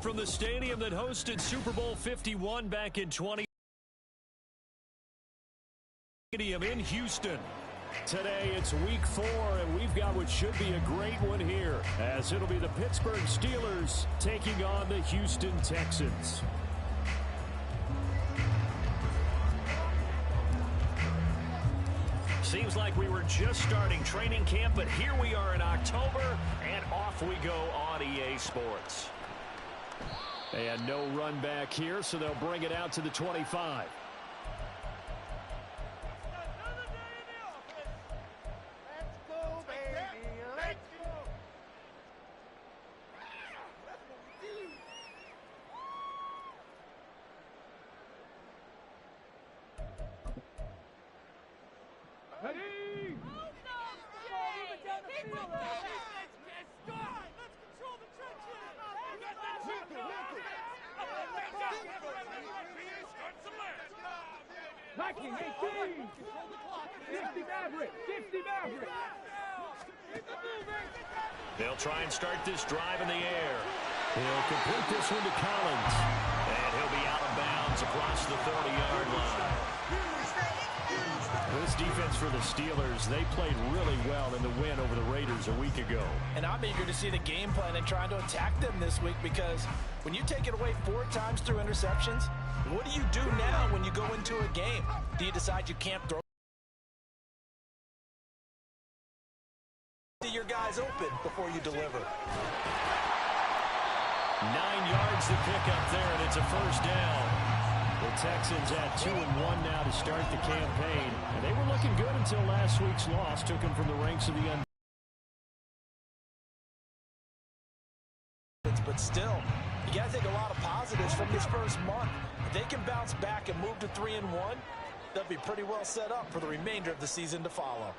from the stadium that hosted Super Bowl 51 back in 20. Stadium in Houston. Today it's week 4, and we've got what should be a great one here, as it'll be the Pittsburgh Steelers taking on the Houston Texans. Seems like we were just starting training camp, but here we are in October, and off we go on EA Sports. And no run back here, so they'll bring it out to the 25. They'll try and start this drive in the air. He'll complete this one to Collins. And he'll be out of bounds across the 30-yard line. This defense for the Steelers, they played really well in the win over the Raiders a week ago. And I'm eager to see the game plan and trying to attack them this week, because when you take it away 4 times through interceptions, what do you do now when you go into a game? Do you decide you can't throw your guys open before you deliver? 9 yards to pick up there, and it's a first down. The Texans at 2-1 now to start the campaign. And they were looking good until last week's loss took them from the ranks of the undefeated. But still, you got to take a lot of positives from this first month. If they can bounce back and move to 3-1, they'll be pretty well set up for the remainder of the season to follow.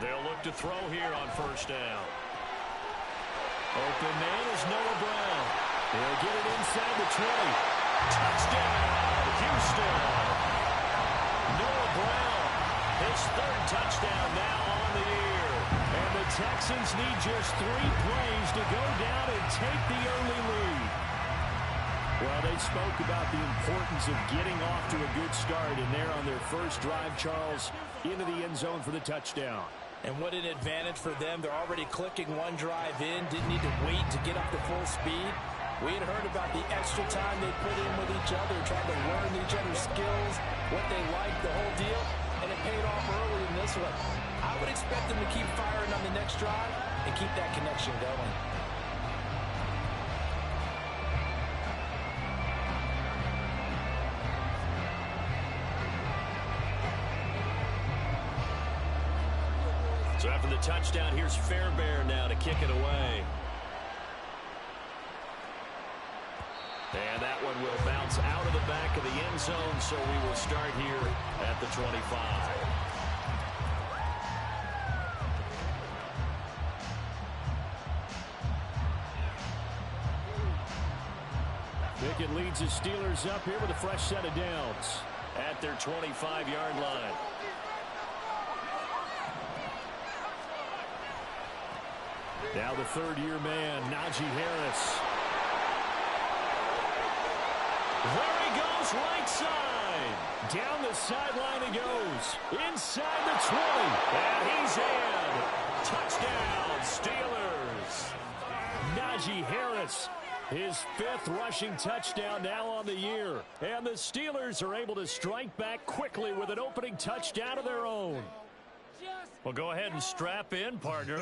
They'll look to throw here on first down. Open man is Noah Brown. He'll get it inside the 20. Touchdown, Houston. Noah Brown, his 3rd touchdown now on the year. And the Texans need just 3 plays to go down and take the early lead. Well, they spoke about the importance of getting off to a good start, and they're on their first drive, Charles, into the end zone for the touchdown. And what an advantage for them. They're already clicking 1 drive in, didn't need to wait to get up to full speed. We had heard about the extra time they put in with each other, trying to learn each other's skills, what they liked, the whole deal, and it paid off early in this one. I would expect them to keep firing on the next drive and keep that connection going. So after the touchdown, here's Fairbairn now to kick it away. And that one will bounce out of the back of the end zone, so we will start here at the 25. Pickett leads the Steelers up here with a fresh set of downs at their 25-yard line. Now the 3rd-year man, Najee Harris. There he goes, right side. Down the sideline he goes. Inside the 20. And he's in. Touchdown, Steelers. Najee Harris, his 5th rushing touchdown now on the year. And the Steelers are able to strike back quickly with an opening touchdown of their own. Well, go ahead and strap in, partner.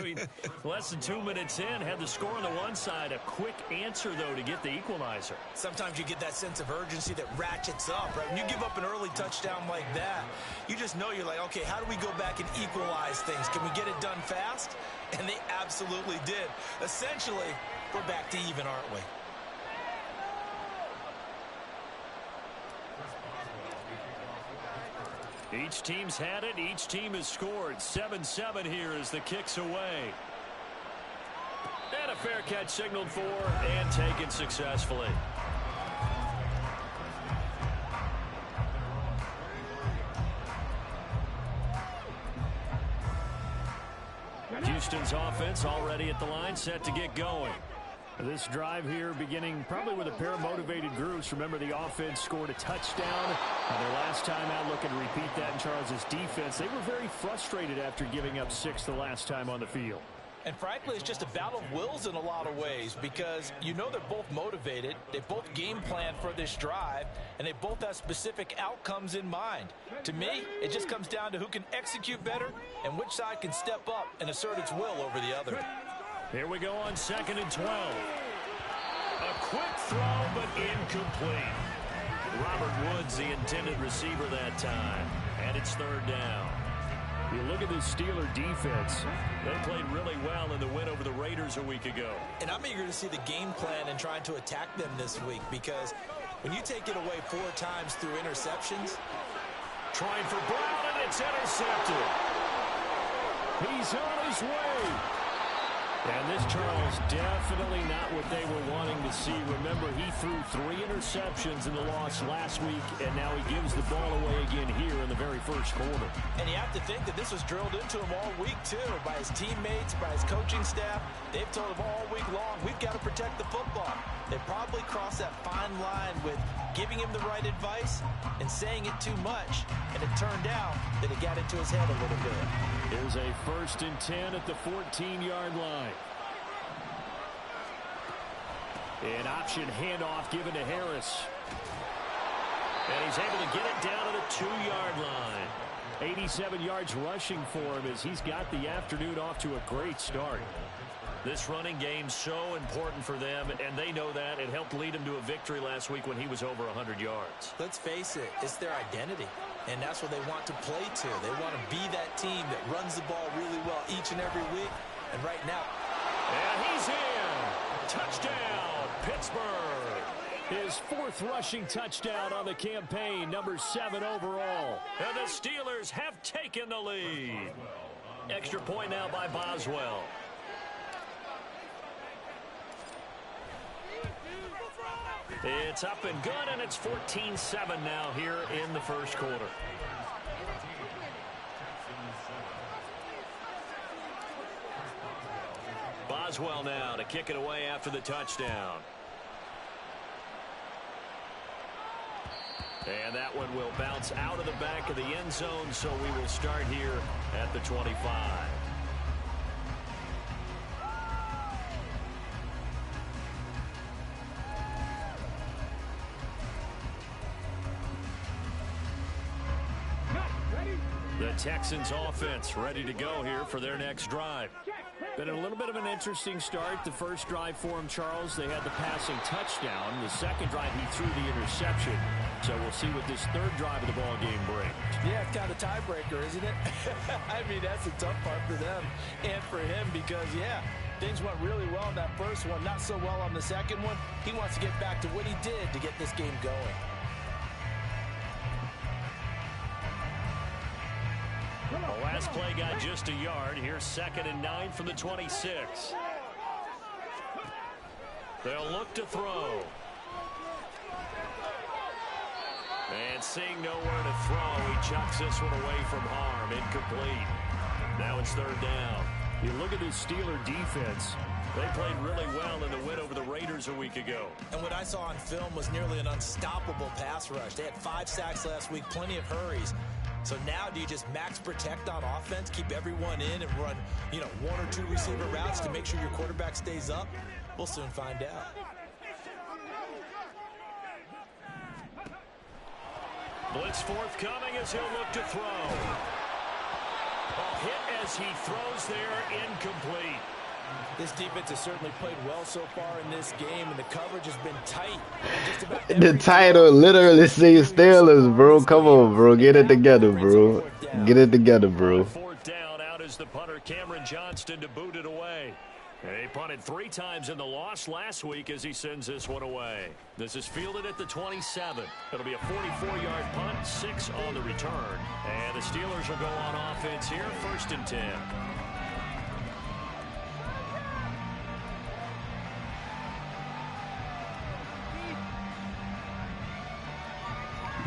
Less than 2 minutes in, had the score on the one side. A quick answer, though, to get the equalizer. Sometimes you get that sense of urgency that ratchets up, right? When you give up an early touchdown like that, you just know you're like, okay, how do we go back and equalize things? Can we get it done fast? And they absolutely did. Essentially, we're back to even, aren't we? Each team's had it. Each team has scored. 7-7 here as the kick's away. And a fair catch signaled for and taken successfully. Houston's offense already at the line, set to get going. This drive here beginning probably with a pair of motivated groups. Remember, the offense scored a touchdown. Their last time out, looking to repeat that in Charles's defense. They were very frustrated after giving up 6 the last time on the field. And frankly, it's just a battle of wills in a lot of ways because you know they're both motivated. They both game plan for this drive, and they both have specific outcomes in mind. To me, it just comes down to who can execute better and which side can step up and assert its will over the other. Here we go on 2nd and 12. A quick throw, but incomplete. Robert Woods, the intended receiver that time. And it's 3rd down. You look at this Steeler defense. They played really well in the win over the Raiders a week ago. And I'm eager to see the game plan and trying to attack them this week because when you take it away 4 times through interceptions. Trying for Brown, and it's intercepted. He's on his way. And this, Charles, definitely not what they were wanting to see. Remember, he threw 3 interceptions in the loss last week, and now he gives the ball away again here in the very first quarter. And you have to think that this was drilled into him all week, too, by his teammates, by his coaching staff. They've told him all week long, we've got to protect the football. They probably crossed that fine line with giving him the right advice and saying it too much, and it turned out that it got into his head a little bit. Here's a 1st and 10 at the 14-yard line. An option handoff given to Harris. And he's able to get it down to the 2-yard line. 87 yards rushing for him as he's got the afternoon off to a great start. This running game's so important for them, and they know that. It helped lead him to a victory last week when he was over 100 yards. Let's face it, it's their identity, and that's what they want to play to. They want to be that team that runs the ball really well each and every week, and right now. And he's in. Touchdown, Pittsburgh. His 4th rushing touchdown on the campaign, number 7 overall. And the Steelers have taken the lead. Extra point now by Boswell. It's up and good, and it's 14-7 now here in the first quarter. Boswell now to kick it away after the touchdown. And that one will bounce out of the back of the end zone, so we will start here at the 25. The Texans offense ready to go here for their next drive. Been a little bit of an interesting start. The first drive for him, Charles, they had the passing touchdown. The second drive, he threw the interception. So we'll see what this 3rd drive of the ball game brings. Yeah, it's kind of a tiebreaker, isn't it? I mean, that's the tough part for them and for him because, yeah, things went really well in that first one, not so well on the second one. He wants to get back to what he did to get this game going. The last play got just a yard. Here's 2nd and 9 from the 26. They'll look to throw. And seeing nowhere to throw, he chucks this one away from harm. Incomplete. Now it's 3rd down. You look at this Steeler defense. They played really well in the win over the Raiders a week ago. And what I saw on film was nearly an unstoppable pass rush. They had 5 sacks last week, plenty of hurries. So now do you just max protect on offense, keep everyone in and run, 1 or 2 receiver routes to make sure your quarterback stays up? We'll soon find out. Blitz forthcoming as he'll look to throw. A hit as he throws there, incomplete. This defense has certainly played well so far in this game, and the coverage has been tight. The title literally says Steelers, bro. Come on, bro. Get it together, bro. Get it together, bro. 4th down, out is the punter, Cameron Johnston, to boot it away. He punted 3 times in the loss last week as he sends this one away. This is fielded at the 27. It'll be a 44-yard punt, 6 on the return. And the Steelers will go on offense here, 1st and 10.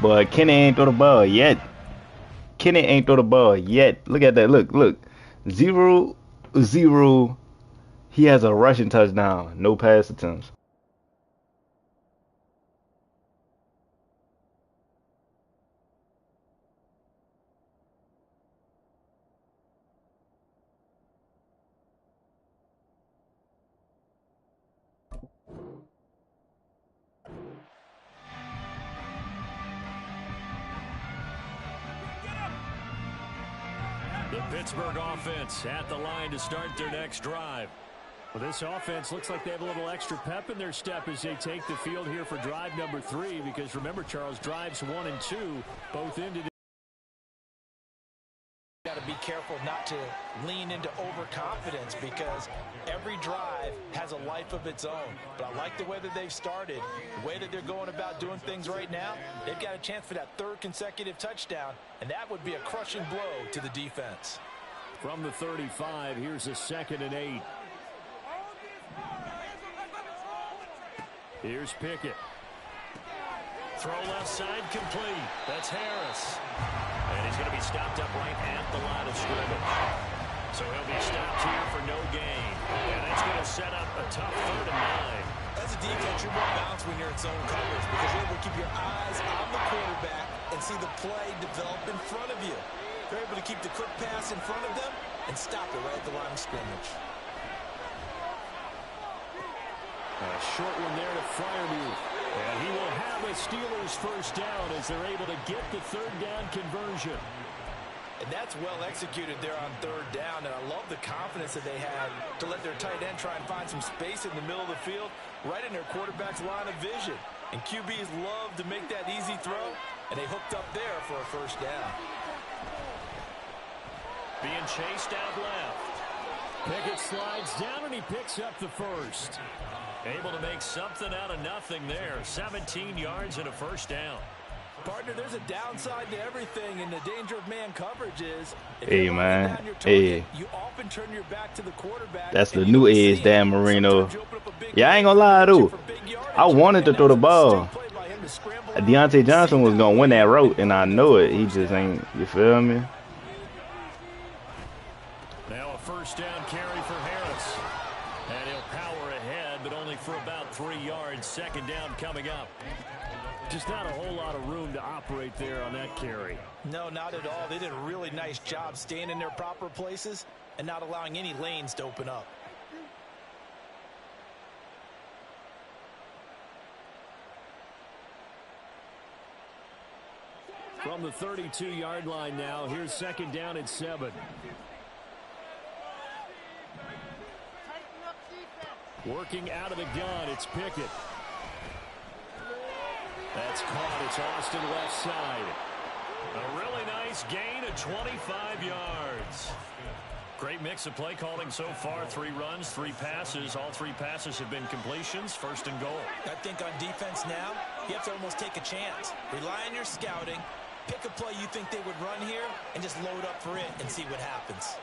But Kenny ain't throw the ball yet. Kenny ain't throw the ball yet. Look at that. Look. 0-0. He has a rushing touchdown, no pass attempts. The Pittsburgh offense at the line to start their next drive. Well, this offense looks like they have a little extra pep in their step as they take the field here for drive number 3. Because remember, Charles, drives 1 and 2 both ended. Got to be careful not to lean into overconfidence because every drive has a life of its own. But I like the way that they've started, the way that they're going about doing things right now. They've got a chance for that 3rd consecutive touchdown, and that would be a crushing blow to the defense. From the 35, here's a 2nd and 8. Here's Pickett. Throw left side complete. That's Harris. And he's going to be stopped up right at the line of scrimmage. So he'll be stopped here for no gain. And that's going to set up a tough 3rd and 9. As a defense, you're more balanced when you're in zone coverage because you're able to keep your eyes on the quarterback and see the play develop in front of you. You're able to keep the quick pass in front of them and stop it right at the line of scrimmage. A short one there to Freiermuth. And he will have a Steelers first down as they're able to get the 3rd down conversion. And that's well executed there on 3rd down. And I love the confidence that they had to let their tight end try and find some space in the middle of the field, right in their quarterback's line of vision. And QBs love to make that easy throw, and they hooked up there for a first down. Being chased out left. Pickett slides down, and he picks up the 1st. Able to make something out of nothing there. 17 yards and a first down. Partner, there's a downside to everything, and the danger of man coverage is Hey, man. Hey. You often turn your back to the quarterback. That's the new age, Dan Marino. Yeah, I ain't gonna lie, though. I wanted to throw the ball. Deontay Johnson was gonna win that route, and I know it. He just ain't, you feel me? Now a first down carry for Harris. And he'll power ahead, but only for about 3 yards. 2nd down coming up. Just not a whole lot of room to operate there on that carry. No, not at all. They did a really nice job staying in their proper places and not allowing any lanes to open up. From the 32-yard line now, here's 2nd down at 7. Working out of the gun, it's Pickett. That's caught. It's Austin left side. A really nice gain of 25 yards. Great mix of play calling so far. 3 runs, 3 passes. All 3 passes have been completions. 1st and goal. I think on defense now, you have to almost take a chance. Rely on your scouting. Pick a play you think they would run here and just load up for it and see what happens.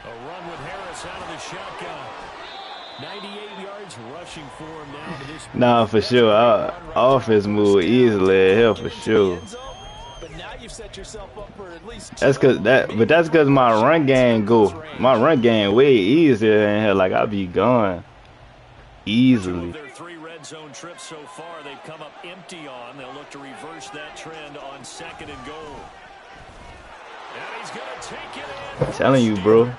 A run with Harris out of the shotgun. 98 yards rushing for him now to this. Nah, for sure. Offense move easily here for sure. But now you've set yourself up for at least that's cause my run game way easier in here. Like I be going easily. Their 3 red zone trips so far, they've come up empty on. They'll look to reverse that trend on 2nd and goal. And he's gonna take it in. I'm telling you, bro.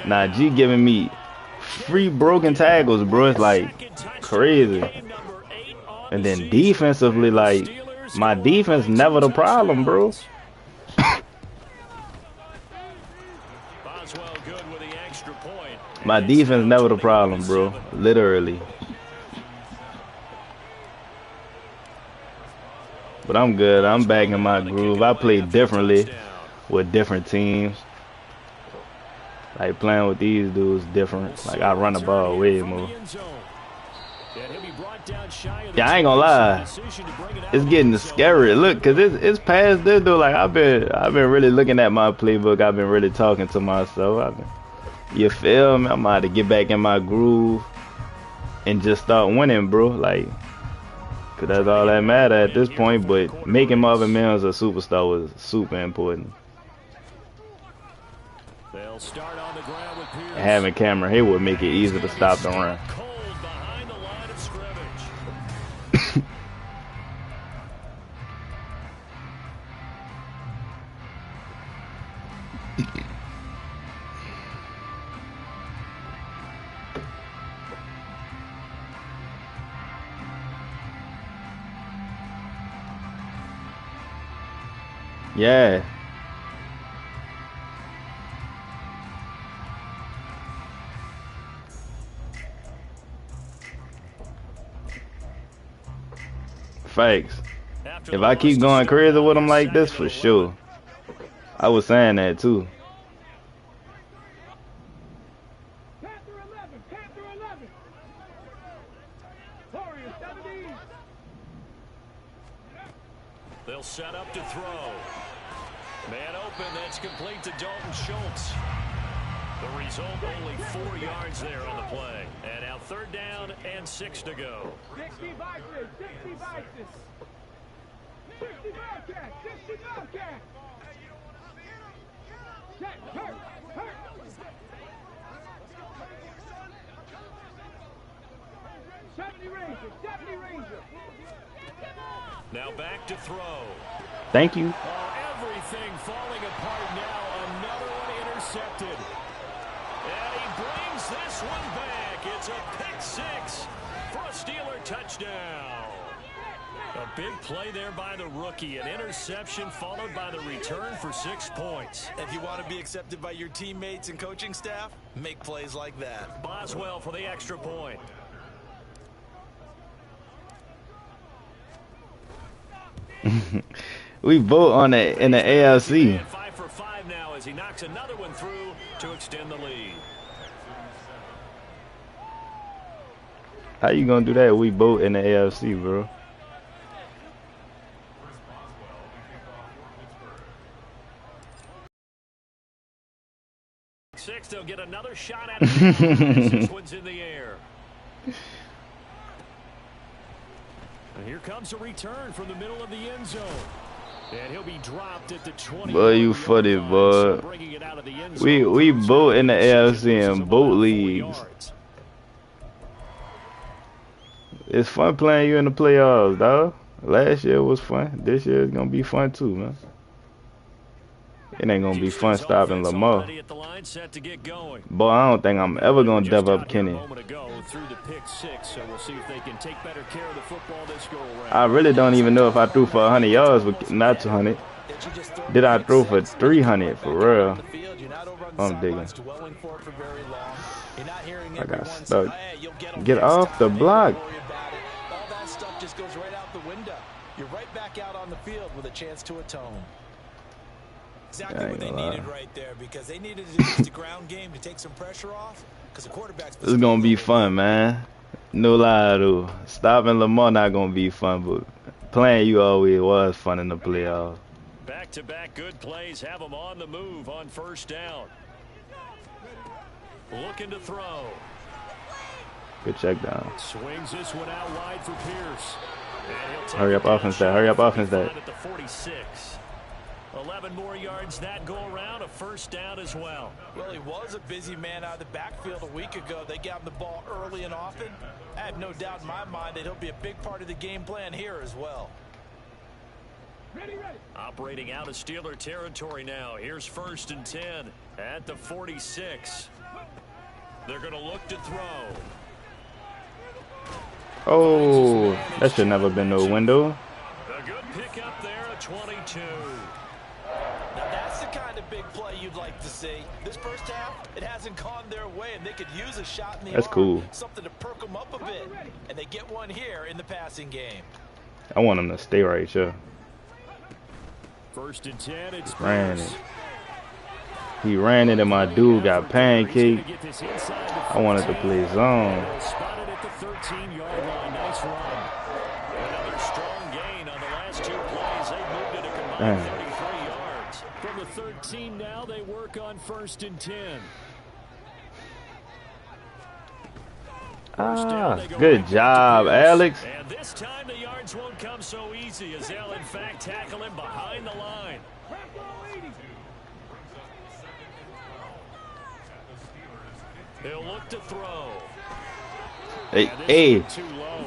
Nah, G giving me free broken tackles, bro. It's like crazy. And then defensively, like my defense never the problem, bro. My defense never the problem, bro. Literally. But I'm good. I'm back in my groove. I play differently with different teams. Like playing with these dudes different. Like I run the ball way more. Yeah, I ain't gonna lie. It's getting scary. Look, cause it's past this dude. Like I've been really looking at my playbook. I've been really talking to myself. You feel me? I'm about to get back in my groove and just start winning, bro. Like, cause that's all that matter at this point. But making Marvin Mills a superstar was super important. They'll start on the ground with Pierce. having Cameron Hayward make it easy to stop the run. Cold behind the line of scrimmage. Yeah. Fakes. If I keep going crazy with them like this, for sure. I was saying that too. They'll set up to throw. Man open, that's complete to Dalton Schultz. The result, only 4 yards there on the play. And now 3rd down and 6 to go. 60 boxes, 60 boxes. 60 Bobcat, 60 Bobcat. Check, hurt. 70 Ranger, 70 Ranger. Now back to throw. Thank you. Oh, everything falling apart now. Another one intercepted. And he brings this one back. It's a pick 6 for a Steeler touchdown. A big play there by the rookie. An interception followed by the return for 6 points. If you want to be accepted by your teammates and coaching staff, make plays like that. Boswell for the extra point. We vote on it in the ALC. 5 for 5 now as he knocks another one through to extend the lead. How you gonna do that? We vote in the ALC, bro. Six, they'll get another shot at it. This one's in the air. And here comes a return from the middle of the end zone. And he'll be dropped at the 20. Boy, you funny, boy. We vote in the ALC and boat leagues. It's fun playing you in the playoffs, dog. Last year was fun. This year is gonna be fun too, man. It ain't gonna be fun stopping Lamar. Boy, I don't think I'm ever gonna dev up Kenny. I really don't even know if I threw for 100 yards, but not 200. Did I throw for 300 for real? I'm digging. I got stuck. Get off the block. All that stuff just goes right out the window. You're right back out on the field with a chance to atone. Exactly what they needed right there, because they needed to use the ground game to take some pressure off. Because the quarterback's. This is gonna be fun, man. No lie, though. Stopping Lamar not gonna be fun, but playing you always was fun in the playoffs. Back-to-back good plays have them on the move on 1st down. Looking to throw. Good check down. Swings this one out wide for Pierce. Hurry up offense that. Hurry up offense that. At the 46. 11 more yards that go around, a 1st down as well. Well, he was a busy man out of the backfield a week ago. They got him the ball early and often. I have no doubt in my mind that he'll be a big part of the game plan here as well. Ready. Operating out of Steeler territory now. Here's 1st and 10 at the 46. They're going to look to throw. Oh, that should never been no window. A good pick up there at 22. Now that's the kind of big play you'd like to see. This 1st half, it hasn't gone their way, and they could use a shot in the That's arm, cool. something to perk them up a bit, and they get one here in the passing game. I want him to stay right here. 1st and 10. It's Ran it. He ran it, and my dude got pancaked. I wanted to play zone. Spotted at the 13-yard line. Nice run. Another strong gain on the last 2 plays. They moved it a combined 33 yards. From the 13 now, they work on 1st and 10. Good job, Alex. And this time the yards won't come so easy as they'll in fact tackle him behind the line. He'll look to throw. Hey,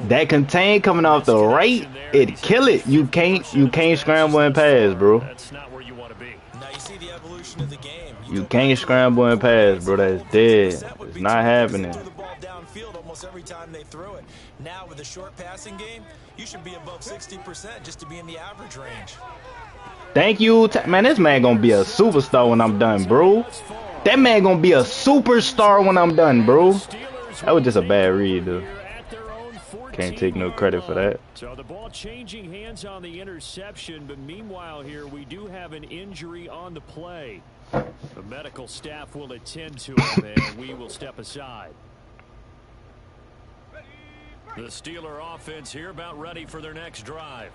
that contain coming off the right, it kill it. You can't scramble and pass, bro. That's not where you want to be. Now you see the evolution of the game. You can't scramble and pass, bro. That's dead. It's not happening. Threw the ball downfield almost every time they threw it. Now with a short passing game, you should be above 60% just to be in the average range. Thank you, man. This man gonna be a superstar when I'm done, bro. That man gonna be a superstar when I'm done, bro. That was just a bad read, though. Can't take no credit for that. So the ball changing hands on the interception, but meanwhile here we do have an injury on the play. The medical staff will attend to him, and we will step aside. The Steeler offense here about ready for their next drive.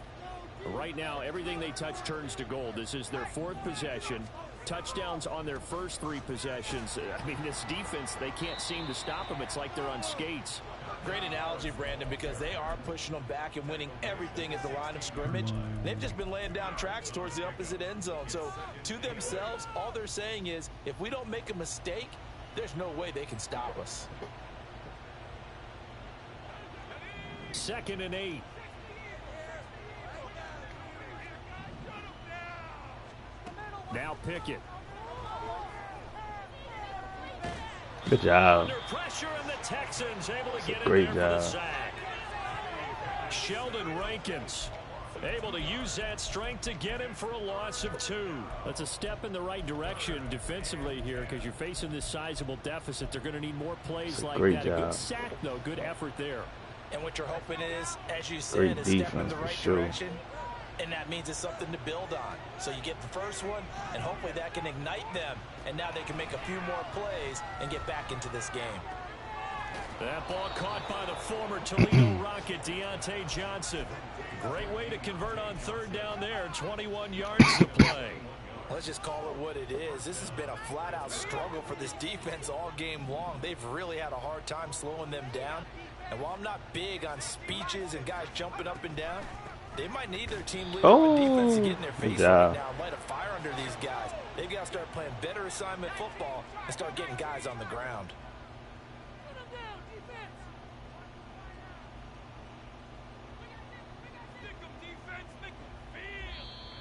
Right now, everything they touch turns to gold. This is their 4th possession. Touchdowns on their first 3 possessions. I mean, this defense, they can't seem to stop them. It's like they're on skates. Great analogy, Brandon, because they are pushing them back and winning everything at the line of scrimmage. They've just been laying down tracks towards the opposite end zone. So to themselves, all they're saying is, if we don't make a mistake, there's no way they can stop us. 2nd and 8. Now Pickett. Good job. Under pressure, and the Texans able to get Great in there job. for the sack. Sheldon Rankins able to use that strength to get him for a loss of 2. That's a step in the right direction defensively here, because you're facing this sizable deficit. They're going to need more plays like great that. A job. good sack, though. Good effort there. And what you're hoping is, as you Great said, a step in defense the for right sure. direction. And that means it's something to build on. So you get the first one, and hopefully that can ignite them. And now they can make a few more plays and get back into this game. That ball caught by the former Toledo Rocket, Deontay Johnson. Great way to convert on 3rd down there. 21 yards to play. Let's just call it what it is. This has been a flat-out struggle for this defense all game long. They've really had a hard time slowing them down. And while I'm not big on speeches and guys jumping up and down, they might need their team leader on defense to get in their face right now and light a fire under these guys. They've got to start playing better assignment football and start getting guys on the ground.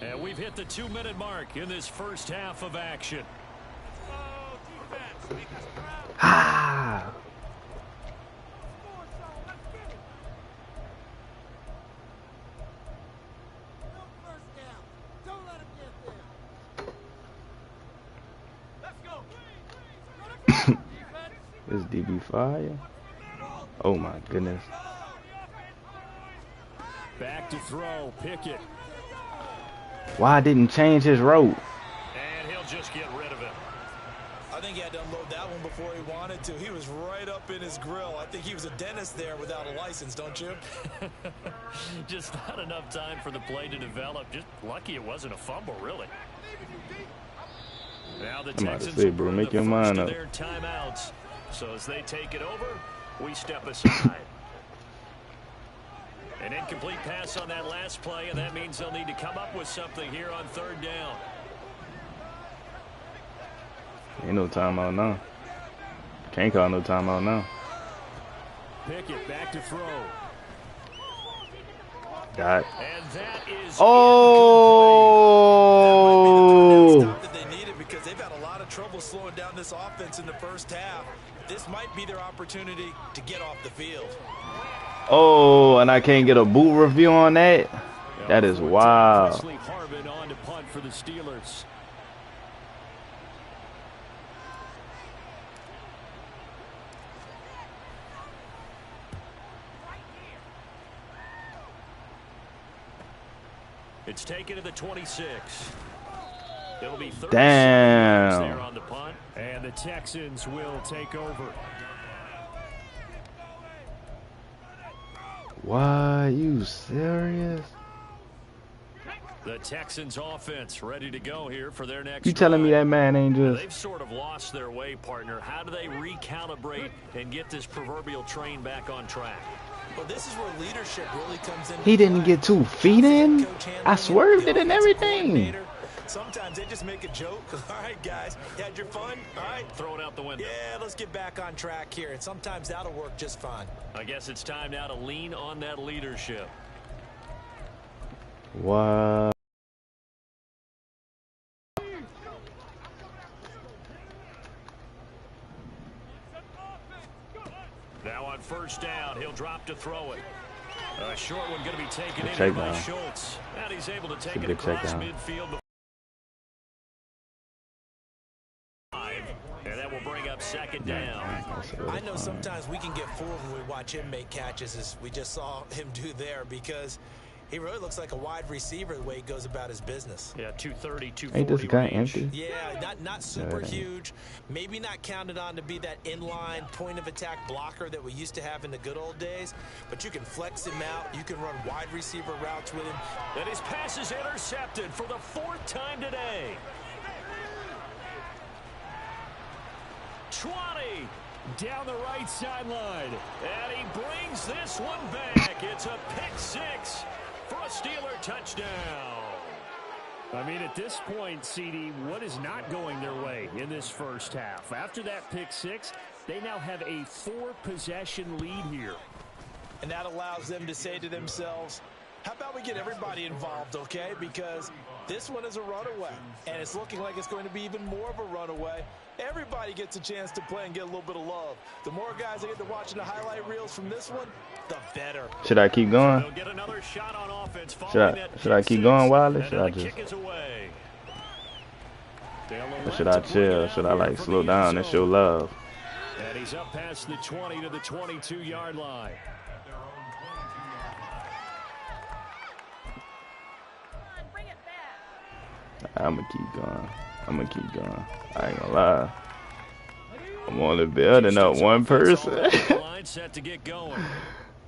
And we've hit the 2-minute mark in this first half of action. Ah. This DB fire. Oh my goodness. Back to throw, Pickett. Why didn't change his route? And he'll just get rid of it. I think he had to unload that one before he wanted to. He was right up in his grill. I think he was a dentist there without a license, don't you? Just not enough time for the play to develop. Just lucky it wasn't a fumble, really. Now the I'm about to Texans say, bro, make your mind up. their timeouts. So as they take it over, we step aside. An incomplete pass on that last play, and that means they'll need to come up with something here on 3rd down. Ain't no timeout now. Can't call no timeout now. Pickett back to throw. Got. And that is Oh! That might be the stop that they needed because they've had a lot of trouble slowing down this offense in the first half. This might be their opportunity to get off the field. Oh, and I can't get a boot review on that? That is wild. Harvin on to punt for the Steelers. It's taken to the 26. It'll be 30 Damn. there on the punt, and the Texans will take over. Why, you serious? The Texans offense ready to go here for their next You telling me drive. that man ain't just... They've sort of lost their way, partner. How do they recalibrate and get this proverbial train back on track? Well, this is where leadership really comes in. He didn't get 2 feet in? I swerved it and everything. Sometimes they just make a joke. All right, guys, you had your fun? All right. Throw it out the window. Yeah, let's get back on track here. And sometimes that'll work just fine. I guess it's time now to lean on that leadership. What? Now on first down, he'll drop to throw it. A short one going to be taken in Check here by down. Schultz. And he's able to take it good check across down. midfield. And that will bring up second down. I know sometimes we can get fooled when we watch him make catches, as we just saw him do there, because he really looks like a wide receiver the way he goes about his business. Yeah, 230, 240 Ain't this guy range. empty? Yeah, not super Right. huge. Maybe not counted on to be that inline point-of-attack blocker that we used to have in the good old days, but you can flex him out. You can run wide receiver routes with him. And his pass is intercepted for the 4th time today. 20 down the right sideline. And he brings this one back. It's a pick 6 for a Steeler touchdown. I mean, at this point, CD, what is not going their way in this first half? After that pick 6, they now have a 4-possession lead here. And that allows them to say to themselves, how about we get everybody involved, okay? Because this one is a runaway, and it's looking like it's going to be even more of a runaway. Everybody gets a chance to play and get a little bit of love. The more guys that get to watching the highlight reels from this one, the better. Should I keep going? They'll get another shot on offense Should I keep going, Wiley? Should I and the just? kick is away. They'll Or elect should I to bring chill? it Should out I here like for slow the down end and zone. show love? And he's up past the 20 to the 22-yard line. I'ma keep going. I'ma keep going. I ain't gonna lie. I'm only building up one person. Line set to get going.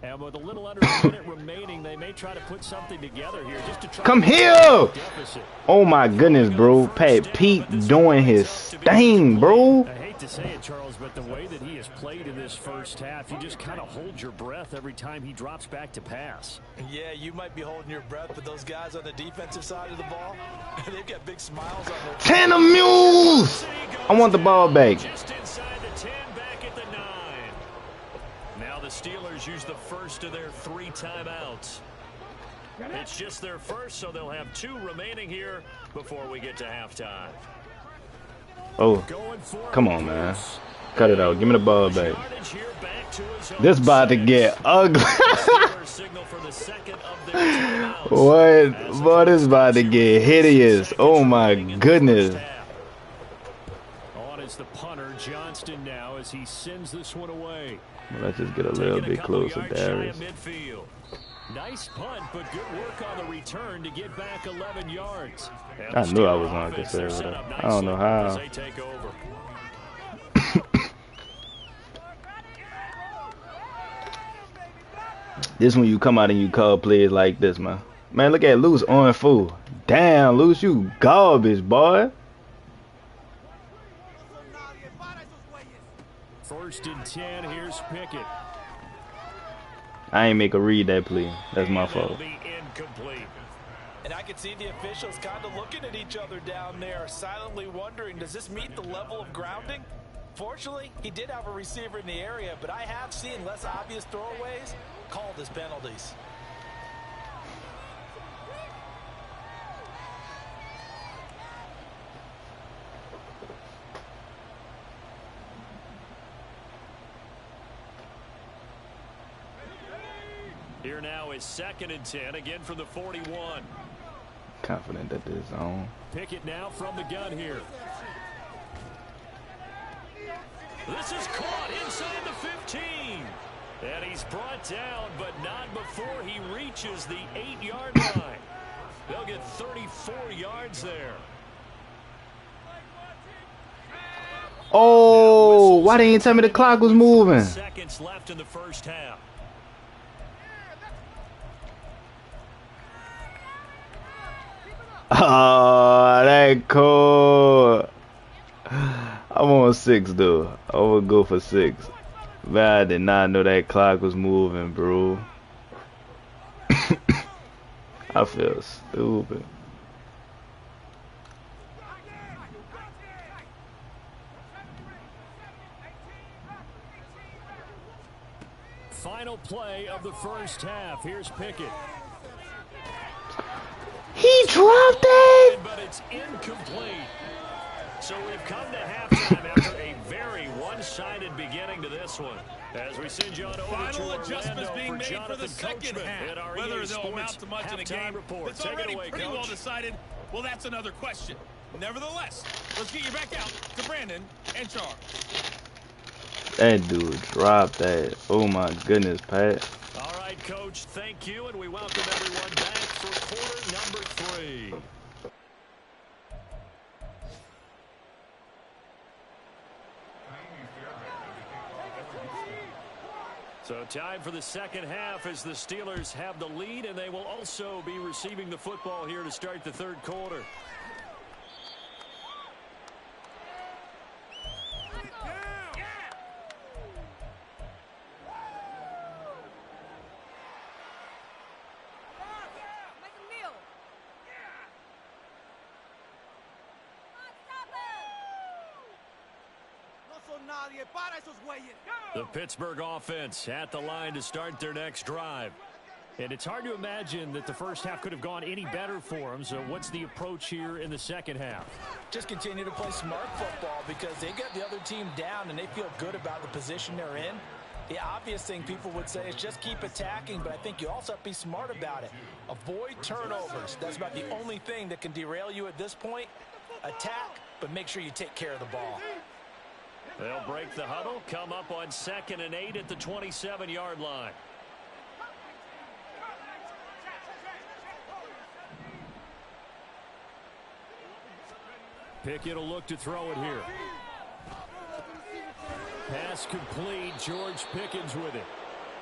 And with a little under a minute remaining, they may try to put something together here just to try Come to here! deficit. Oh my goodness, bro. Pat Pete doing his thing, bro. I hate to say it, Charles, but the way that he has played in this first half, you just kind of hold your breath every time he drops back to pass. Yeah, you might be holding your breath, but those guys on the defensive side of the ball, they've got big smiles on their faces. Tanner Mules! I want the ball back. Just inside the 10, back at the 9. Now the Steelers use the first of their 3 timeouts. It's just their first, so they'll have 2 remaining here before we get to halftime. Oh, Going for come it. on, man. Cut it out. Give me the ball back. Yardage here back to his own This about to 6. get ugly. Steelers signal for the second of their timeouts. What? What is about to get hideous? Oh my goodness. On is the punter, Johnston, now as he sends this one away. Well, let's just get a little Taking a bit couple closer, yards shy Darius. of midfield. Nice punt, but good work on the return to get back 11 yards. And I the knew I Steeler was gonna offense, get they're there set with up it. I don't know nicely as how. they take over. This when you come out and you call plays like this, man. Man, look at Luce on full. Damn, Luce, you garbage, boy. First and 10, here's Pickett. I ain't make a read that play. That's my And it'll fault. be incomplete. And I could see the officials kind of looking at each other down there, silently wondering, does this meet the level of grounding? Fortunately, he did have a receiver in the area, but I have seen less obvious throwaways called as penalties. Here now is 2nd and 10, again from the 41. Confident that this is on. Pickett now from the gun here. This is caught inside the 15. And he's brought down, but not before he reaches the 8-yard line. They'll get 34 yards there. Oh, why they ain't tell me the clock was moving? Seconds left in the first half. Oh, that cool. I'm on 6 though. I would go for 6. Man, I did not know that clock was moving, bro. I feel stupid. final play of the first half. Here's Pickett. He dropped it! But it's incomplete. So we've come to halftime after a very one-sided beginning to this one. As we send you on over Final to adjustments Orlando being for made for the second half. Whether they'll amount to much in a game report. that's already pretty well decided, well, that's another question. Nevertheless, let's get you back out to Brandon and Charles. That dude dropped that. Oh my goodness, Pat. All right, Coach, thank you, and we welcome everyone back for quarter number 3. So time for the second half as the Steelers have the lead, and they will also be receiving the football here to start the third quarter. The Pittsburgh offense at the line to start their next drive. And it's hard to imagine that the first half could have gone any better for them. So what's the approach here in the second half? Just continue to play smart football because they got the other team down and they feel good about the position they're in. The obvious thing people would say is just keep attacking, but I think you also have to be smart about it. Avoid turnovers. That's about the only thing that can derail you at this point. Attack, but make sure you take care of the ball. They'll break the huddle, come up on 2nd and 8 at the 27-yard line. Pickett will look to throw it here. Pass complete. George Pickens with it.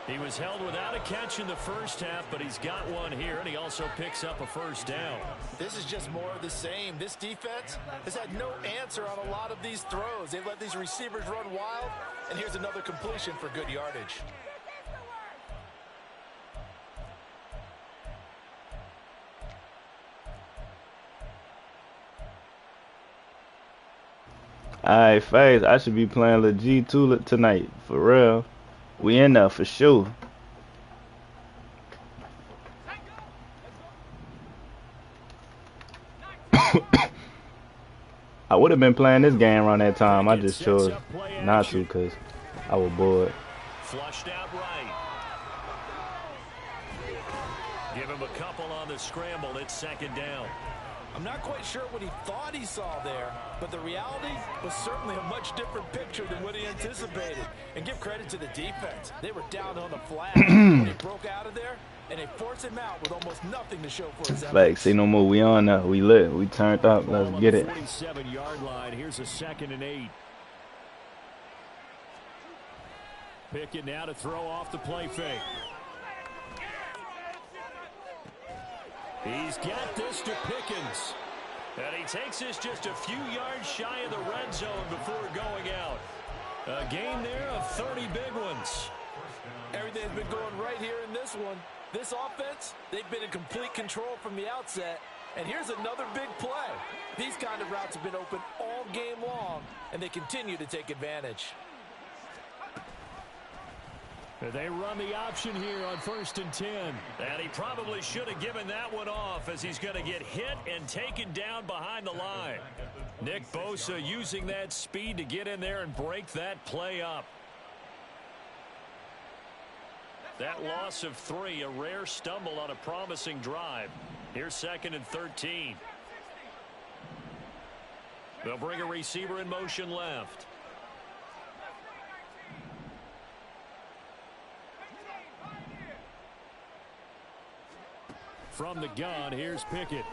He was held without a catch in the first half, but he's got one here, and he also picks up a first down. This is just more of the same. This defense has had no answer on a lot of these throws. They've let these receivers run wild, and here's another completion for good yardage. Alright, Faze, I should be playing the G2 tonight, for real. We in there for sure. I would have been playing this game around that time. I just chose not to because I was bored. Flushed out right. Give him a couple on the scramble. It's 2nd down. I'm not quite sure what he thought he saw there, but the reality was certainly a much different picture than what he anticipated. And give credit to the defense. They were down on the flat when he broke out of there, and they forced him out with almost nothing to show for his efforts. Like, say no more. We on now. We lit. We turned up. Let's get it. 47-yard line. Here's a 2nd and 8. Pickett now to throw off the play fake. He's got this to Pickens. And he takes this just a few yards shy of the red zone before going out. A gain there of 30 big ones. Everything's been going right here in this one. This offense, they've been in complete control from the outset. And here's another big play. These kind of routes have been open all game long, and they continue to take advantage. They run the option here on 1st and 10. And he probably should have given that one off as he's going to get hit and taken down behind the line. Nick Bosa using that speed to get in there and break that play up. That loss of 3, a rare stumble on a promising drive. Here's 2nd and 13. They'll bring a receiver in motion left. From the gun, here's Pickett.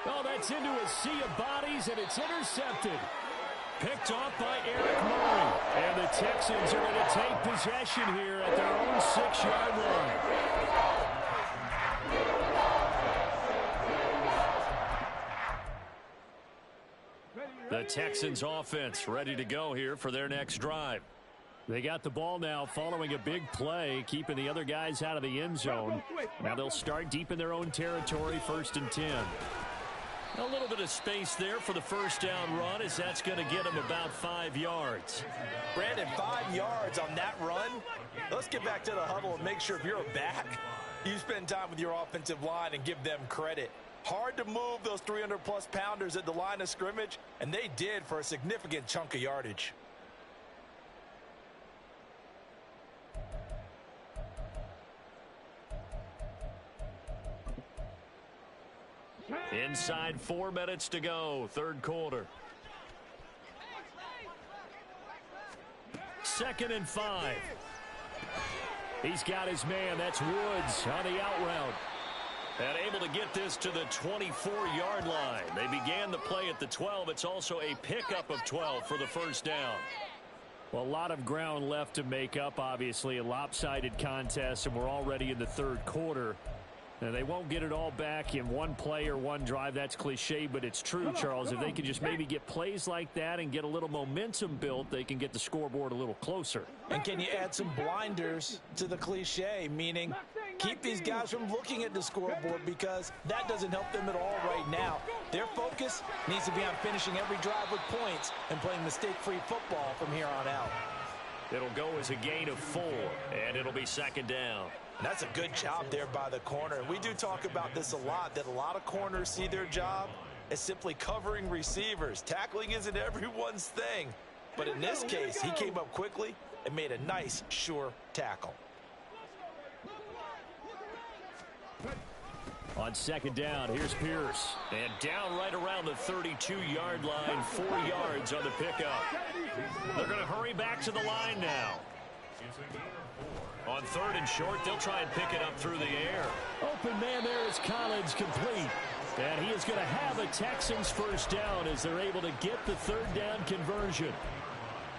Oh, that's into a sea of bodies, and it's intercepted. Picked off by Eric Murray. And the Texans are going to take possession here at their own 6-yard line. The Texans offense ready to go here for their next drive. They got the ball now following a big play, keeping the other guys out of the end zone. Now they'll start deep in their own territory, 1st and 10. A little bit of space there for the first down run, as that's going to get him about 5 yards. Brandon, 5 yards on that run. Let's get back to the huddle and make sure if you're a back, you spend time with your offensive line and give them credit. Hard to move those 300-plus pounders at the line of scrimmage, and they did for a significant chunk of yardage. Inside 4 minutes to go, third quarter. 2nd and 5. He's got his man. That's Woods on the out route. And able to get this to the 24-yard line. They began the play at the 12. It's also a pickup of 12 for the first down. Well, a lot of ground left to make up, obviously. A lopsided contest, and we're already in the third quarter. And they won't get it all back in one play or one drive. That's cliche, but it's true, Charles. If they can just maybe get plays like that and get a little momentum built, they can get the scoreboard a little closer. And can you add some blinders to the cliche, meaning keep these guys from looking at the scoreboard, because that doesn't help them at all right now. Their focus needs to be on finishing every drive with points and playing mistake-free football from here on out. It'll go as a gain of 4, and it'll be 2nd down. And that's a good job there by the corner. And we do talk about this a lot, that a lot of corners see their job as simply covering receivers. Tackling isn't everyone's thing. But in this case, he came up quickly and made a nice, sure tackle. On 2nd down, here's Pierce. And down right around the 32-yard line, 4 yards on the pickup. They're going to hurry back to the line now. On 3rd and short, they'll try and pick it up through the air. Open man there is Collins, complete. And he is going to have a Texans first down as they're able to get the 3rd down conversion.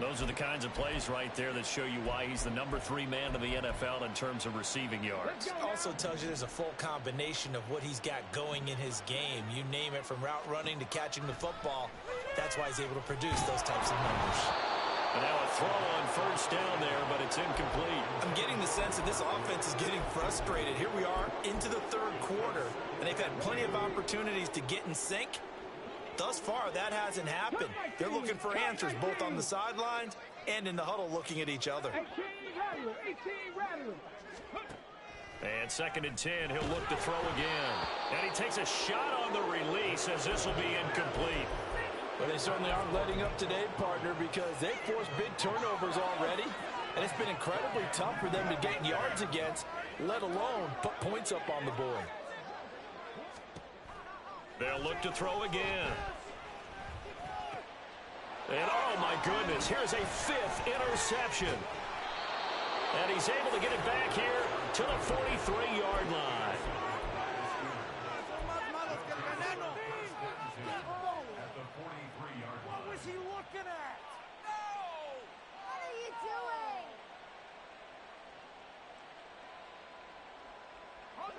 Those are the kinds of plays right there that show you why he's the number 3 man in the NFL in terms of receiving yards. Also tells you there's a full combination of what he's got going in his game. You name it, from route running to catching the football. That's why he's able to produce those types of numbers. And now a throw on first down there, but it's incomplete. I'm getting the sense that this offense is getting frustrated. Here we are into the third quarter, and they've had plenty of opportunities to get in sync. Thus far, that hasn't happened. They're looking for answers both on the sidelines and in the huddle, looking at each other. And 2nd and 10, he'll look to throw again. And he takes a shot on the release, as this will be incomplete. Well, they certainly aren't letting up today, partner, because they've forced big turnovers already. And it's been incredibly tough for them to get yards against, let alone put points up on the board. They'll look to throw again. And oh my goodness, here's a 5th interception. And he's able to get it back here to the 43-yard line. What was he looking at? No! What are you doing?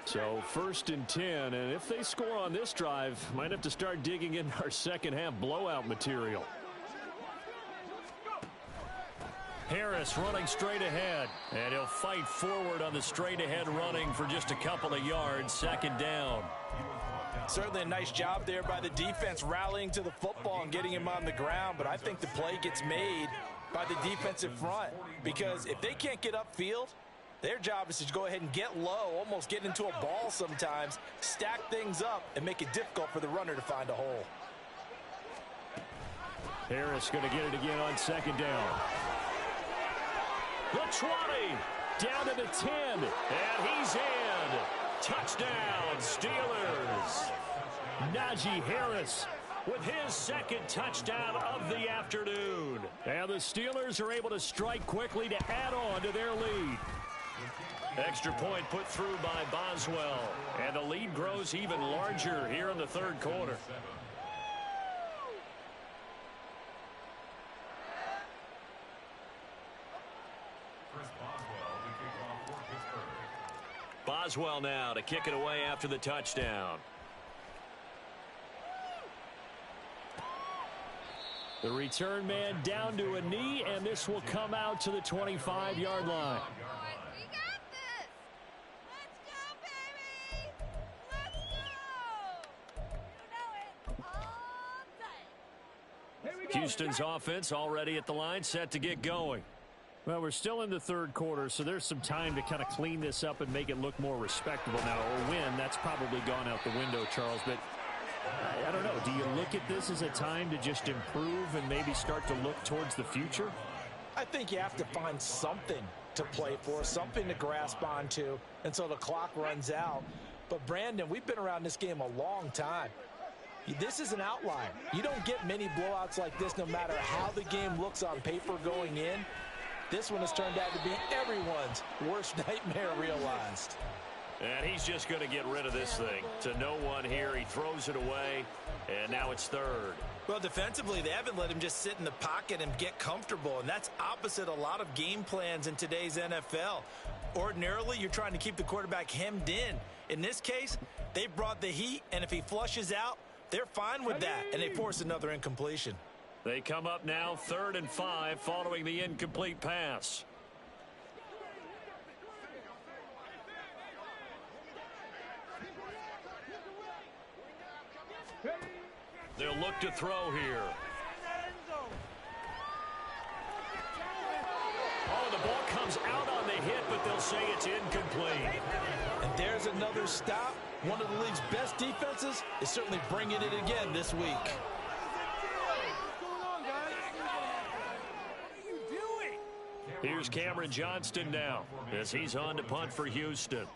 So 1st and 10, and if they score on this drive, might have to start digging in our second half blowout material. Harris running straight ahead, and he'll fight forward on the straight ahead running for just a couple of yards. 2nd down. Certainly a nice job there by the defense, rallying to the football and getting him on the ground, but I think the play gets made by the defensive front, because if they can't get upfield, their job is to go ahead and get low, almost get into a ball sometimes, stack things up, and make it difficult for the runner to find a hole. Harris going to get it again on 2nd down. The 20, down to the 10, and he's in. Touchdown, Steelers. Najee Harris with his 2nd touchdown of the afternoon. And the Steelers are able to strike quickly to add on to their lead. Extra point put through by Boswell. And the lead grows even larger here in the third quarter. Boswell now to kick it away after the touchdown. The return man down to a knee, and this will come out to the 25-yard line. We got this. Let's go, baby. Let's go. You know it. Houston's offense already at the line, set to get going. Well, we're still in the third quarter, so there's some time to kind of clean this up and make it look more respectable. Now, a win, that's probably gone out the window, Charles, but I don't know. Do you look at this as a time to just improve and maybe start to look towards the future? I think you have to find something to play for, something to grasp onto until the clock runs out. But, Brandon, we've been around this game a long time. This is an outlier. You don't get many blowouts like this no matter how the game looks on paper going in. This one has turned out to be everyone's worst nightmare realized. And he's just going to get rid of this thing. To no one here. He throws it away, and now it's third. Well, defensively, they haven't let him just sit in the pocket and get comfortable, and that's opposite a lot of game plans in today's NFL. Ordinarily, you're trying to keep the quarterback hemmed in. In this case, they brought the heat, and if he flushes out, they're fine with that, and they force another incompletion. They come up now 3rd and 5 following the incomplete pass. They'll look to throw here. Oh, the ball comes out on the hit, but they'll say it's incomplete. And there's another stop. One of the league's best defenses is certainly bringing it again this week. Here's Cameron Johnston now as he's on to punt for Houston.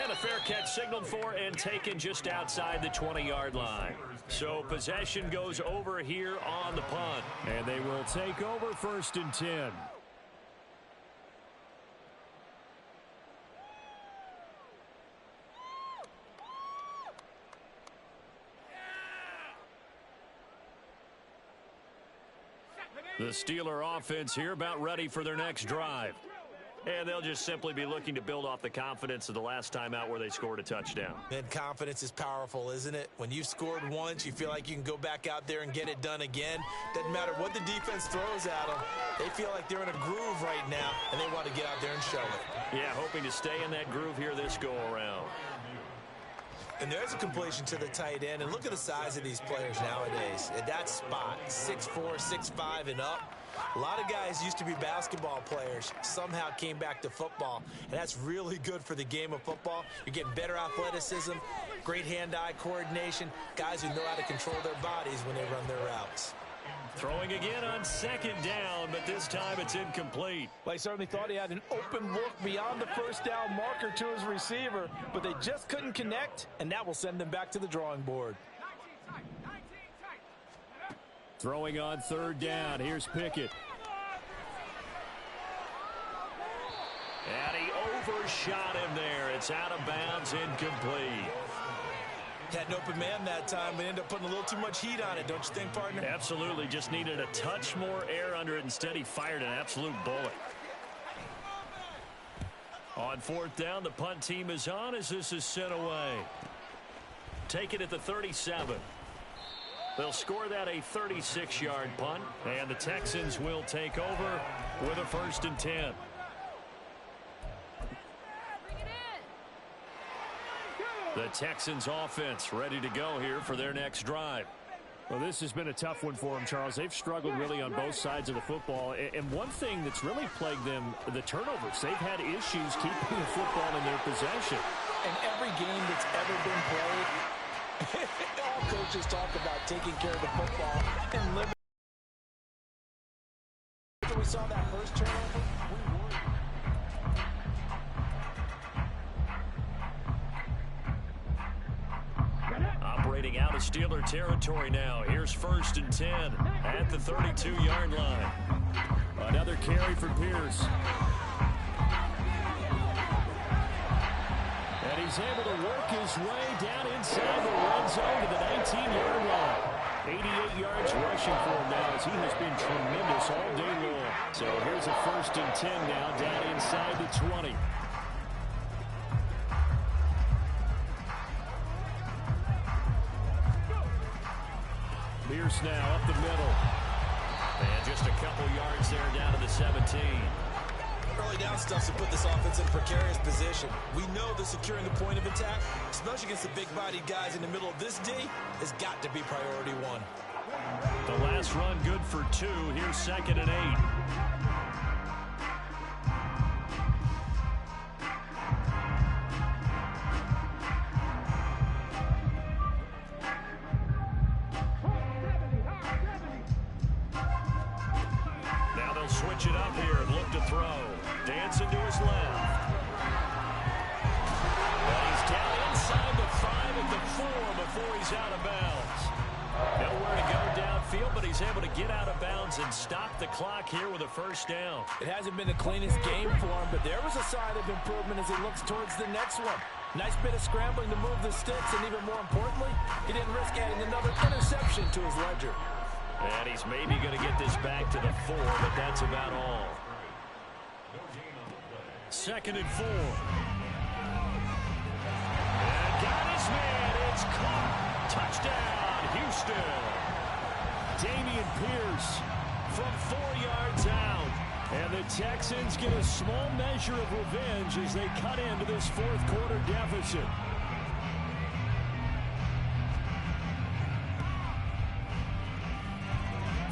And a fair catch signaled for and taken just outside the 20-yard line. So possession goes over here on the punt. And they will take over 1st and 10. The Steeler offense here about ready for their next drive. And they'll just simply be looking to build off the confidence of the last time out where they scored a touchdown. And confidence is powerful, isn't it? When you've scored once, you feel like you can go back out there and get it done again. Doesn't matter what the defense throws at them. They feel like they're in a groove right now, and they want to get out there and show it. Yeah, hoping to stay in that groove here this go-around. And there's a completion to the tight end. And look at the size of these players nowadays. At that spot, 6'4", 6'5", and up. A lot of guys used to be basketball players, somehow came back to football, and that's really good for the game of football. You're getting better athleticism, great hand-eye coordination, guys who know how to control their bodies when they run their routes. Throwing again on 2nd down, but this time it's incomplete. Well, he certainly thought he had an open look beyond the 1st down marker to his receiver, but they just couldn't connect, and that will send them back to the drawing board. Throwing on 3rd down. Here's Pickett. And he overshot him there. It's out of bounds, incomplete. Had an open man that time, but ended up putting a little too much heat on it, don't you think, partner? Absolutely. Just needed a touch more air under it. Instead, he fired an absolute bullet. On 4th down, the punt team is on as this is sent away. Take it at the 37. They'll score that a 36-yard punt, and the Texans will take over with a 1st and 10. The Texans offense ready to go here for their next drive. Well, this has been a tough one for them, Charles. They've struggled really on both sides of the football. And one thing that's really plagued them, the turnovers. They've had issues keeping the football in their possession. And every game that's ever been played, all coaches talk about taking care of the football and living. After we saw that first turnover, we worried. Operating out of Steeler territory now. Here's 1st and 10 at the 32-yard line. Another carry for Pierce. And he's able to work his way down inside the red zone to the 19-yard line. 88 yards rushing for him now as he has been tremendous all day long. So here's a 1st and 10 now down inside the 20. first now up the middle. And just a couple yards there down to the 17. Early down stuff to put this offense in a precarious position. We know that securing the point of attack, especially against the big-bodied guys in the middle of this D, has got to be priority one. The last run good for 2. Here's 2nd and 8. Now they'll switch it up here and look to throw. Dancing to his left. And he's down inside the 5 at the 4 before he's out of bounds. Nowhere to go downfield, but he's able to get out of bounds and stop the clock here with a first down. It hasn't been the cleanest game for him, but there was a sign of improvement as he looks towards the next one. Nice bit of scrambling to move the sticks, and even more importantly, he didn't risk adding another interception to his ledger. And he's maybe going to get this back to the 4, but that's about all. 2nd and 4. And got his man. It's caught. Touchdown, Houston. Dameon Pierce from 4 yards out. And the Texans get a small measure of revenge as they cut into this fourth quarter deficit.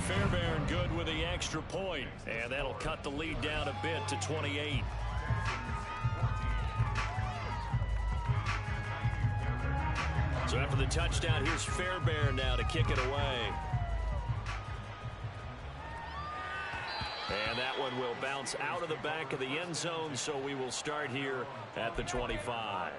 Fairbairn good with the extra point, and that'll cut the lead down a bit to 28. So after the touchdown, here's Fairbairn now to kick it away. And that one will bounce out of the back of the end zone, so we will start here at the 25.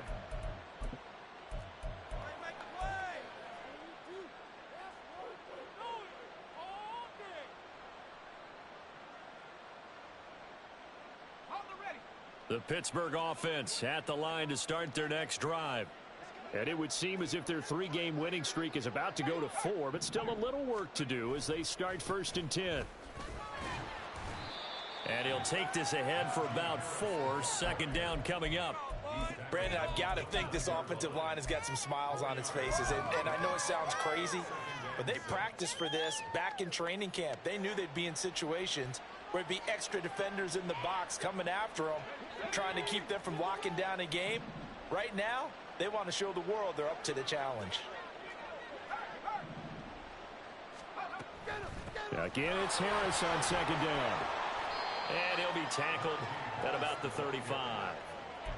The Pittsburgh offense at the line to start their next drive. And it would seem as if their 3-game winning streak is about to go to 4, but still a little work to do as they start 1st and 10. And he'll take this ahead for about 4. 2nd down coming up. Brandon, I've got to think this offensive line has got some smiles on its faces. And I know it sounds crazy, but they practiced for this back in training camp. They knew they'd be in situations where it'd be extra defenders in the box coming after them, trying to keep them from locking down a game. Right now, they want to show the world they're up to the challenge. Again, it's Harris on 2nd down. And he'll be tackled at about the 35.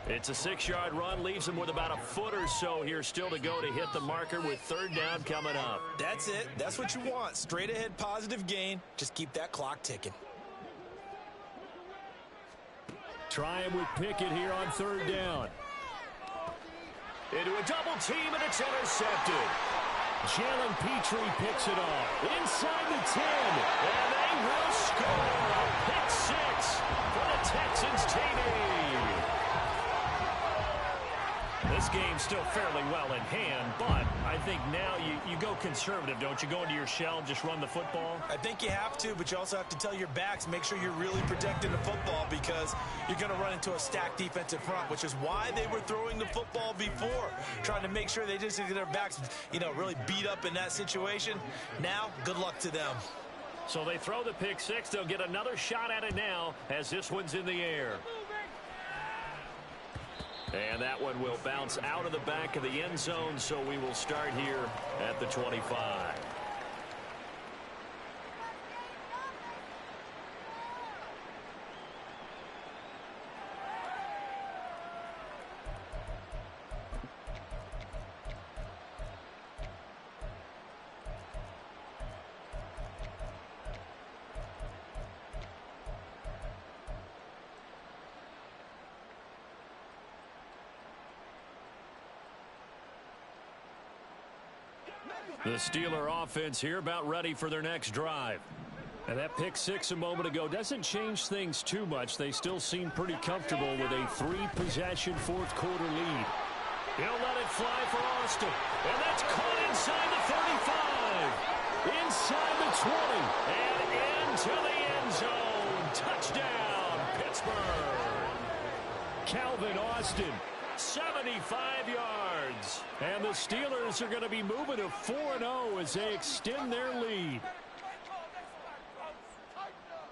It's a 6-yard run, leaves him with about a foot or so here still to go to hit the marker with 3rd down coming up. That's it. That's what you want. Straight ahead positive gain. Just keep that clock ticking. Try him with Pickett here on 3rd down. Into a double team, and it's intercepted. Jalen Petrie picks it off. Inside the 10, and they will score. A pick 6 for the Texans TD. This game's still fairly well in hand, but I think now you go conservative, don't you? Go into your shell and just run the football? I think you have to, but you also have to tell your backs, make sure you're really protecting the football because you're going to run into a stacked defensive front, which is why they were throwing the football before, trying to make sure they just get their backs, really beat up in that situation. Now, good luck to them. So they throw the pick 6. They'll get another shot at it now as this one's in the air. And that one will bounce out of the back of the end zone, so we will start here at the 25. The Steeler offense here about ready for their next drive. And that pick 6 a moment ago doesn't change things too much. They still seem pretty comfortable with a 3-possession fourth quarter lead. He'll let it fly for Austin. And that's caught inside the 35. Inside the 20. And into the end zone. Touchdown, Pittsburgh. Calvin Austin, 75 yards. And the Steelers are going to be moving to 4-0 as they extend their lead.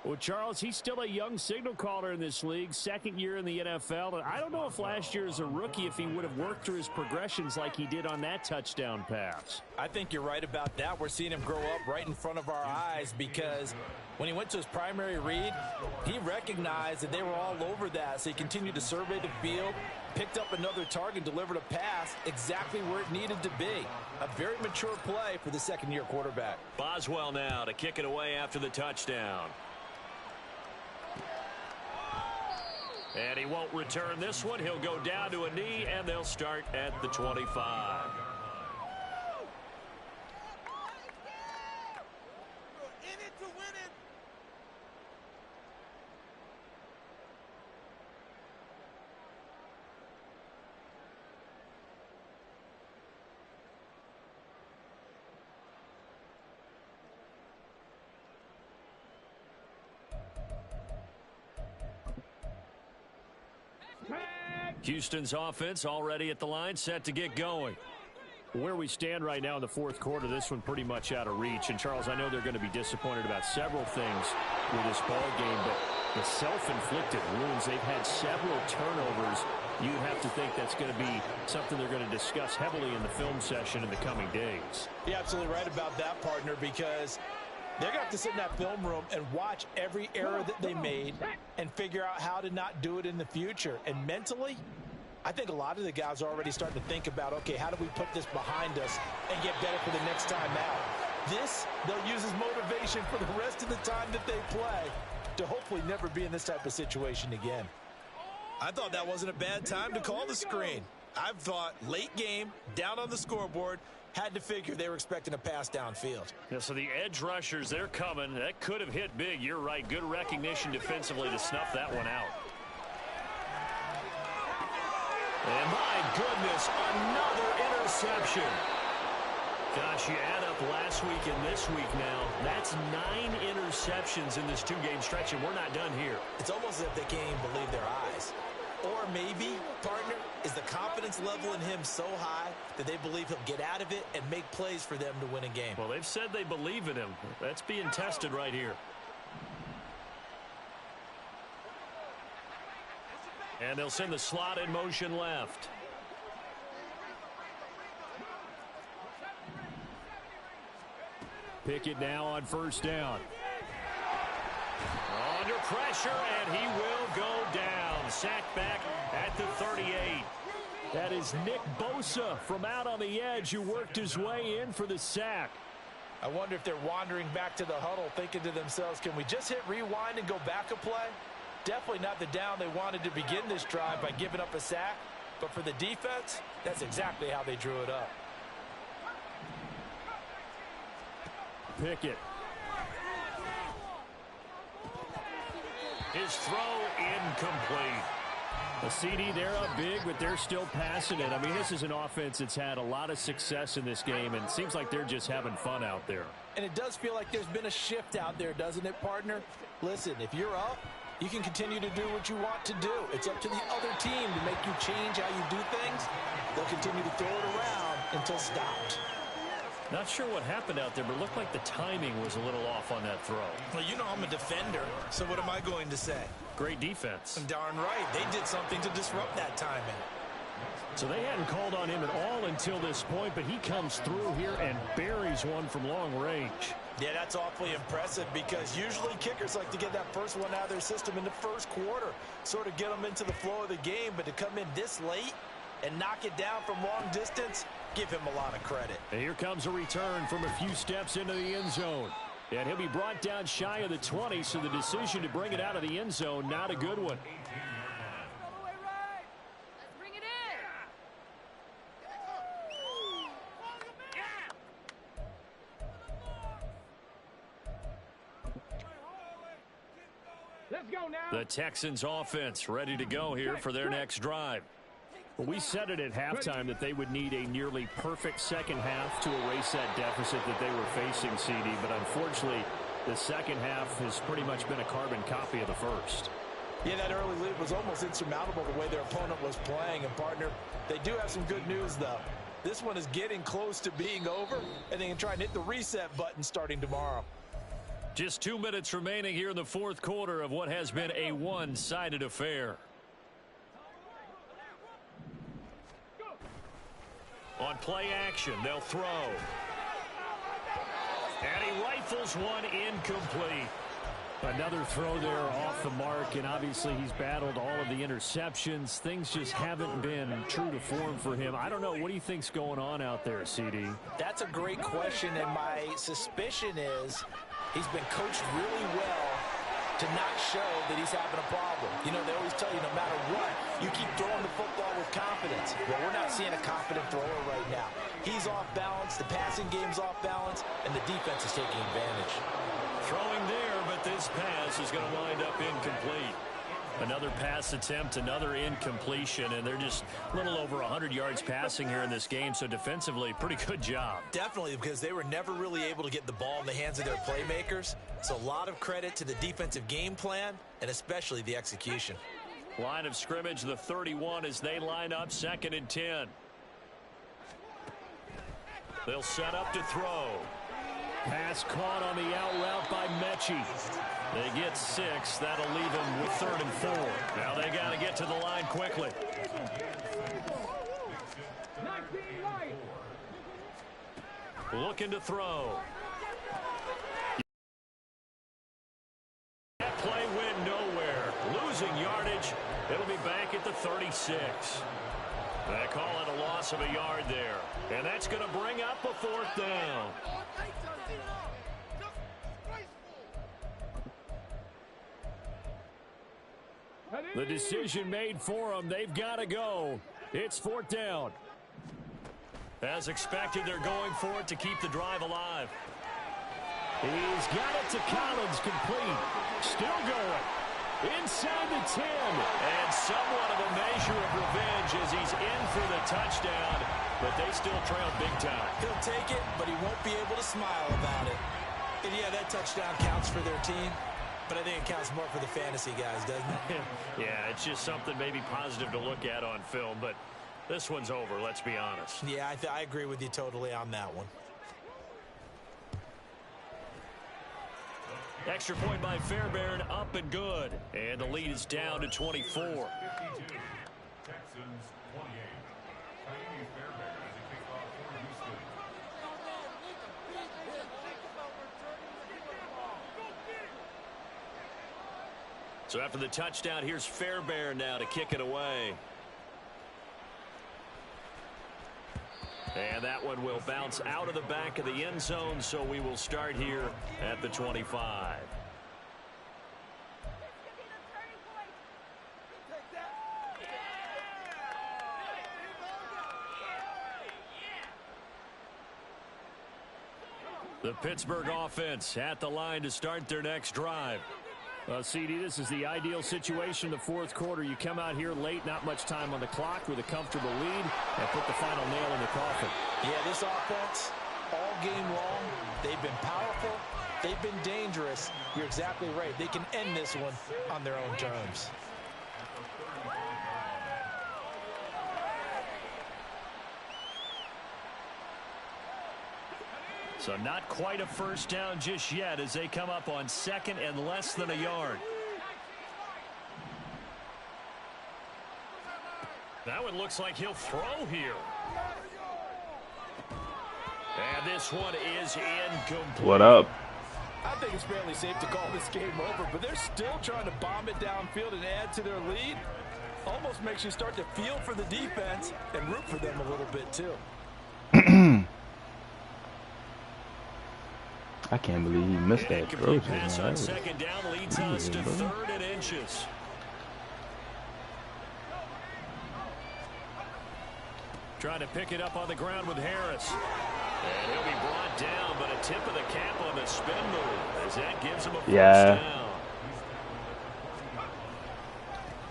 Well, Charles, he's still a young signal caller in this league, second year in the NFL. And I don't know if last year as a rookie, if he would have worked through his progressions like he did on that touchdown pass. I think you're right about that. We're seeing him grow up right in front of our eyes because when he went to his primary read, he recognized that they were all over that. So he continued to survey the field, picked up another target, delivered a pass exactly where it needed to be. A very mature play for the second-year quarterback. Boswell now to kick it away after the touchdown. And he won't return this one. He'll go down to a knee, and they'll start at the 25. In it to win it. Houston's offense already at the line, set to get going. Where we stand right now in the fourth quarter, this one pretty much out of reach. And, Charles, I know they're going to be disappointed about several things with this ball game, but the self-inflicted wounds, they've had several turnovers. You have to think that's going to be something they're going to discuss heavily in the film session in the coming days. You're absolutely right about that, partner, because they're going to have to sit in that film room and watch every error that they made and figure out how to not do it in the future. And mentally, I think a lot of the guys are already starting to think about, okay, how do we put this behind us and get better for the next time out? This, they'll use as motivation for the rest of the time that they play to hopefully never be in this type of situation again. I thought that wasn't a bad time to call the screen. I thought late game, down on the scoreboard, had to figure they were expecting a pass downfield. Yeah, so the edge rushers, they're coming. That could have hit big. You're right. Good recognition defensively to snuff that one out. And my goodness, another interception. Gosh, you add up last week and this week now. That's 9 interceptions in this two-game stretch, and we're not done here. It's almost as if they can't even believe their eyes. Or maybe, partner, is the confidence level in him so high that they believe he'll get out of it and make plays for them to win a game. Well, they've said they believe in him. That's being tested right here. And they'll send the slot in motion left. Pickett now on first down. Under pressure, and he will go down. Sacked back at the 38. That is Nick Bosa from out on the edge who worked his way in for the sack. I wonder if they're wandering back to the huddle thinking to themselves, can we just hit rewind and go back a play? Definitely not the down they wanted to begin this drive by giving up a sack. But for the defense, that's exactly how they drew it up. Pickett. His throw incomplete. A CD, they're up big, but they're still passing it. I mean, this is an offense that's had a lot of success in this game, and it seems like they're just having fun out there. And it does feel like there's been a shift out there, doesn't it, partner? Listen, if you're up, you can continue to do what you want to do. It's up to the other team to make you change how you do things. They'll continue to throw it around until stopped. Not sure what happened out there, but it looked like the timing was a little off on that throw. Well, you know I'm a defender, so what am I going to say? Great defense. Darn right. They did something to disrupt that timing. So they hadn't called on him at all until this point, but he comes through here and buries one from long range. Yeah, that's awfully impressive because usually kickers like to get that first one out of their system in the first quarter, sort of get them into the flow of the game, but to come in this late and knock it down from long distance, give him a lot of credit. And here comes a return from a few steps into the end zone. And he'll be brought down shy of the 20, so the decision to bring it out of the end zone, not a good one. Let's bring it in. Let's go now. The Texans offense ready to go here for their next drive. Well, we said it at halftime that they would need a nearly perfect second half to erase that deficit that they were facing, CD. But unfortunately, the second half has pretty much been a carbon copy of the first. Yeah, that early lead was almost insurmountable the way their opponent was playing. And, partner, they do have some good news, though. This one is getting close to being over, and they can try and hit the reset button starting tomorrow. Just 2 minutes remaining here in the fourth quarter of what has been a one-sided affair. On play action, they'll throw. And he rifles one incomplete. Another throw there off the mark, and obviously he's battled all of the interceptions. Things just haven't been true to form for him. I don't know. What do you think's going on out there, CD? That's a great question, and my suspicion is he's been coached really well to not show that he's having a problem. You know, they always tell you no matter what, you keep throwing the football with confidence. Well, we're not seeing a confident thrower right now. He's off balance, the passing game's off balance, and the defense is taking advantage. Throwing there, but this pass is going to wind up incomplete. Another pass attempt, another incompletion, and they're just a little over 100 yards passing here in this game, so defensively, pretty good job. Definitely, because they were never really able to get the ball in the hands of their playmakers, so a lot of credit to the defensive game plan, and especially the execution. Line of scrimmage, the 31, as they line up, 2nd and 10. They'll set up to throw. Pass caught on the out route by Mechie. They get 6. That'll leave them with 3rd and 4. Now they got to get to the line quickly. Looking to throw. That play went nowhere. Losing yardage. It'll be back at the 36. They call it a loss of a yard there. And that's going to bring up a 4th down. The decision made for them. They've got to go. It's 4th down. As expected, they're going for it to keep the drive alive. He's got it to Collins, complete. Still going. Inside the 10. And somewhat of a measure of revenge as he's in for the touchdown, but they still trail big time. He'll take it, but he won't be able to smile about it. And yeah, that touchdown counts for their team, but I think it counts more for the fantasy guys, doesn't it? Yeah, it's just something maybe positive to look at on film, but this one's over, let's be honest. Yeah, I agree with you totally on that one. Extra point by Fairbairn, up and good. And the lead is down to 24. So after the touchdown, here's Fairbairn now to kick it away. And that one will bounce out of the back of the end zone, so we will start here at the 25. The Pittsburgh offense at the line to start their next drive. CD, this is the ideal situation in the fourth quarter. You come out here late, not much time on the clock with a comfortable lead, and put the final nail in the coffin. Yeah, this offense, all game long, they've been powerful, they've been dangerous. You're exactly right. They can end this one on their own terms. So not quite a first down just yet as they come up on 2nd and less than a yard. That one looks like he'll throw here. And this one is incomplete. What up? I think it's fairly safe to call this game over, but they're still trying to bomb it downfield and add to their lead. Almost makes you start to feel for the defense and root for them a little bit too. I can't believe he missed that throw. Pass on 2nd down leads us to 3rd and inches. Trying to pick it up on the ground with Harris. And he'll be brought down, but a tip of the cap on the spin move as that gives him a first down.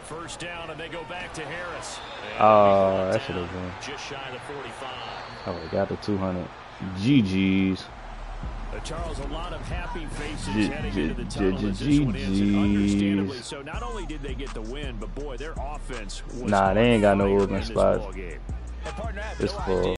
First down, and they go back to Harris. Oh, that should have been. Just shy of the 45. Oh, got the 200. GG's. Charles, a lot of happy faces heading into the tunnel as this one ends, and understandably so. Not only did they get the win, but boy, their offense was they ain't got no open spots. ball game. It's full.